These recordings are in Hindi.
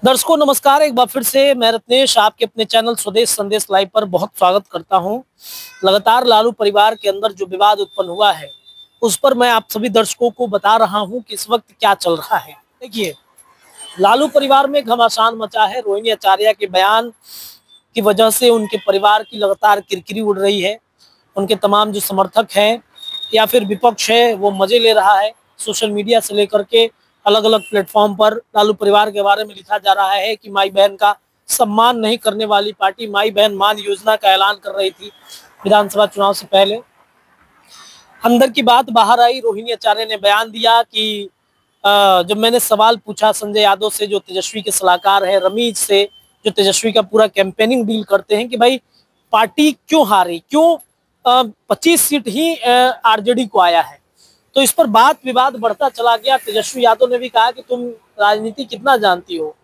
दर्शकों नमस्कार। एक बार फिर से मैं रत्नेश आपके अपने चैनल स्वदेश संदेश लाइव पर बहुत स्वागत करता हूं। लगातार लालू परिवार के अंदर जो विवाद उत्पन्न हुआ है उस पर मैं आप सभी दर्शकों को बता रहा हूं कि इस वक्त क्या चल रहा है। देखिए, लालू परिवार में घमासान मचा है। रोहिणी आचार्य के बयान की वजह से उनके परिवार की लगातार किरकिरी उड़ रही है। उनके तमाम जो समर्थक हैं या फिर विपक्ष है वो मजे ले रहा है। सोशल मीडिया से लेकर के अलग अलग प्लेटफॉर्म पर लालू परिवार के बारे में लिखा जा रहा है कि माई बहन का सम्मान नहीं करने वाली पार्टी माई बहन मान योजना का ऐलान कर रही थी विधानसभा चुनाव से पहले। अंदर की बात बाहर आई। रोहिणी आचार्य ने बयान दिया कि जब मैंने सवाल पूछा संजय यादव से जो तेजस्वी के सलाहकार है, रमीज से जो तेजस्वी का पूरा कैंपेनिंग डील करते हैं, कि भाई पार्टी क्यों हारी, क्यों 25 सीट ही आरजेडी को आया है, तो इस पर बात विवाद बढ़ता चला गया। तेजस्वी यादव ने भी कहा कि तुम राजनीति कितना जानती हो,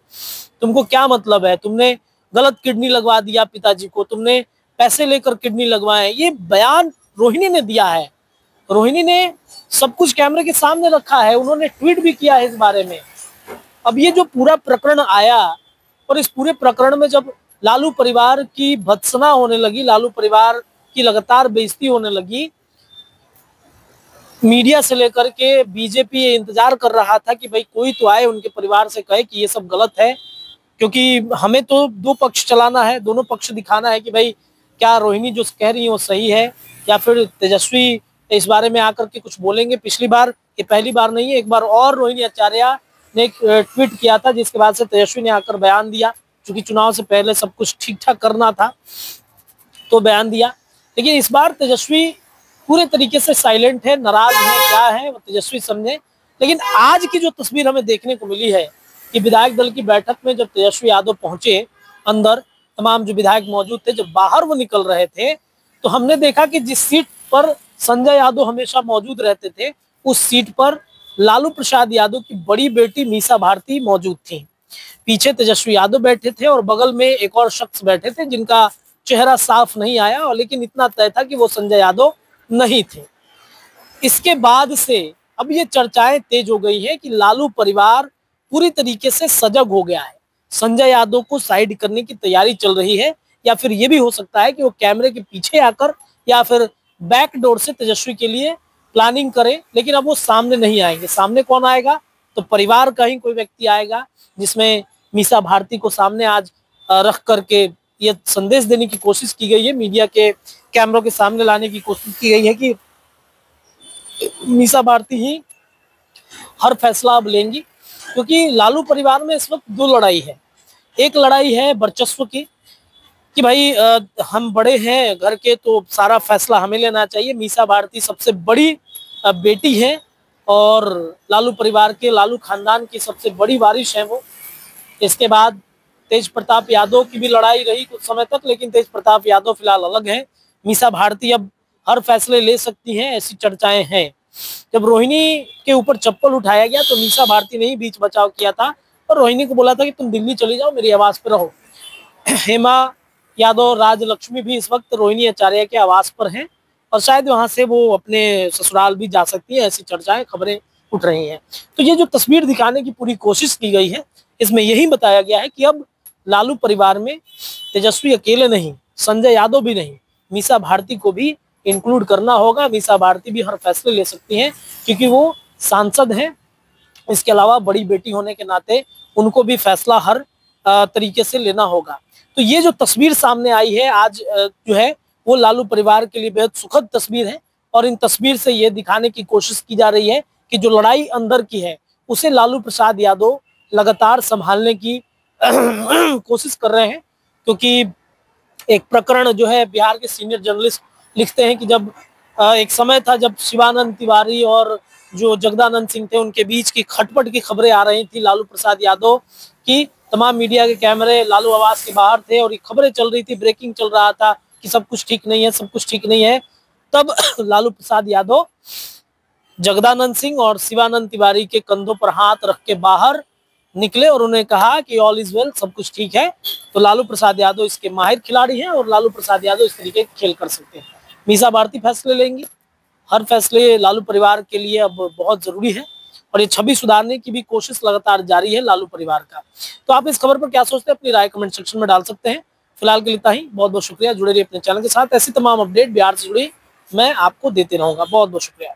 तुमको क्या मतलब है, तुमने गलत किडनी लगवा दिया पिताजी को, तुमने पैसे लेकर किडनी लगवाए। ये बयान रोहिणी ने दिया है। रोहिणी ने सब कुछ कैमरे के सामने रखा है, उन्होंने ट्वीट भी किया है इस बारे में। अब ये जो पूरा प्रकरण आया और इस पूरे प्रकरण में जब लालू परिवार की भत्सना होने लगी, लालू परिवार की लगातार बेइज्जती होने लगी, मीडिया से लेकर के बीजेपी इंतजार कर रहा था कि भाई कोई तो आए उनके परिवार से कहे कि ये सब गलत है, क्योंकि हमें तो दो पक्ष चलाना है, दोनों पक्ष दिखाना है कि भाई क्या रोहिणी जो कह रही है वो सही है या फिर तेजस्वी इस बारे में आकर के कुछ बोलेंगे। पिछली बार, ये पहली बार नहीं है, एक बार और रोहिणी आचार्य ने एक ट्वीट किया था जिसके बाद से तेजस्वी ने आकर बयान दिया। क्योंकि चुनाव से पहले सब कुछ ठीक ठाक करना था तो बयान दिया, लेकिन इस बार तेजस्वी पूरे तरीके से साइलेंट है, नाराज है, क्या है वो तेजस्वी समझे। लेकिन आज की जो तस्वीर हमें देखने को मिली है कि विधायक दल की बैठक में जब तेजस्वी यादव पहुंचे अंदर, तमाम जो विधायक मौजूद थे, जब बाहर वो निकल रहे थे तो हमने देखा कि जिस सीट पर संजय यादव हमेशा मौजूद रहते थे उस सीट पर लालू प्रसाद यादव की बड़ी बेटी मीसा भारती मौजूद थी। पीछे तेजस्वी यादव बैठे थे और बगल में एक और शख्स बैठे थे जिनका चेहरा साफ नहीं आया, और लेकिन इतना तय था कि वो संजय यादव नहीं थे। इसके बाद से अब ये चर्चाएं तेज हो गई है कि लालू परिवार पूरी तरीके से सजग हो गया है, संजय यादव को साइड करने की तैयारी चल रही है, या फिर ये भी हो सकता है कि वो कैमरे के पीछे आकर या फिर बैक डोर से तेजस्वी के लिए प्लानिंग करे। लेकिन अब वो सामने नहीं आएंगे। सामने कौन आएगा? तो परिवार का ही कोई व्यक्ति आएगा, जिसमें मीसा भारती को सामने आज रख करके ये संदेश देने की कोशिश की गई है, मीडिया के कैमरों के सामने लाने की कोशिश की गई है कि मीसा भारती ही हर फैसला अब लेंगी। क्योंकि लालू परिवार में इस वक्त दो लड़ाई है। एक लड़ाई है वर्चस्व की कि भाई हम बड़े हैं घर के तो सारा फैसला हमें लेना चाहिए। मीसा भारती सबसे बड़ी बेटी है और लालू परिवार के, लालू खानदान की सबसे बड़ी वारिश है वो। इसके बाद तेज प्रताप यादव की भी लड़ाई रही कुछ समय तक, लेकिन तेज प्रताप यादव फिलहाल अलग है। मीसा भारती अब हर फैसले ले सकती हैं, ऐसी चर्चाएं हैं। जब रोहिणी के ऊपर चप्पल उठाया गया तो मीसा भारती ने ही बीच बचाव किया था और रोहिणी को बोला था कि तुम दिल्ली चली जाओ, मेरी आवाज पे रहो। हेमा यादव, राजलक्ष्मी भी इस वक्त रोहिणी आचार्य के आवास पर हैं और शायद वहां से वो अपने ससुराल भी जा सकती है, ऐसी चर्चाएं, खबरें उठ रही हैं। तो ये जो तस्वीर दिखाने की पूरी कोशिश की गई है, इसमें यही बताया गया है कि अब लालू परिवार में तेजस्वी अकेले नहीं, संजय यादव भी नहीं, मीसा भारती को भी इंक्लूड करना होगा। मीसा भारती भी हर फैसले ले सकती हैं क्योंकि वो सांसद हैं। इसके अलावा बड़ी बेटी होने के नाते उनको भी फैसला हर तरीके से लेना होगा। तो ये जो तस्वीर सामने आई है आज जो है वो लालू परिवार के लिए बेहद सुखद तस्वीर है, और इन तस्वीर से ये दिखाने की कोशिश की जा रही है कि जो लड़ाई अंदर की है उसे लालू प्रसाद यादव लगातार संभालने की कोशिश कर रहे हैं। क्योंकि एक प्रकरण जो है, बिहार के सीनियर जर्नलिस्ट लिखते हैं कि जब एक समय था जब शिवानंद तिवारी और जो जगदानंद सिंह थे उनके बीच की खटपट की खबरें आ रही थी लालू प्रसाद यादव की, तमाम मीडिया के कैमरे लालू आवास के बाहर थे और ये खबरें चल रही थी, ब्रेकिंग चल रहा था कि सब कुछ ठीक नहीं है, सब कुछ ठीक नहीं है। तब लालू प्रसाद यादव जगदानंद सिंह और शिवानंद तिवारी के कंधों पर हाथ रख के बाहर निकले और उन्हें कहा कि ऑल इज वेल, सब कुछ ठीक है। तो लालू प्रसाद यादव इसके माहिर खिलाड़ी हैं और लालू प्रसाद यादव इस तरीके के खेल कर सकते हैं। मीसा भारती फैसले लेंगी, हर फैसले लालू परिवार के लिए अब बहुत जरूरी है और ये छवि सुधारने की भी कोशिश लगातार जारी है लालू परिवार का। तो आप इस खबर पर क्या सोचते हैं, अपनी राय कमेंट सेक्शन में डाल सकते हैं। फिलहाल के लिए इतना ही, बहुत बहुत शुक्रिया। जुड़े रहिए अपने चैनल के साथ, ऐसी तमाम अपडेट बिहार से जुड़ी मैं आपको देते रहूंगा। बहुत बहुत शुक्रिया।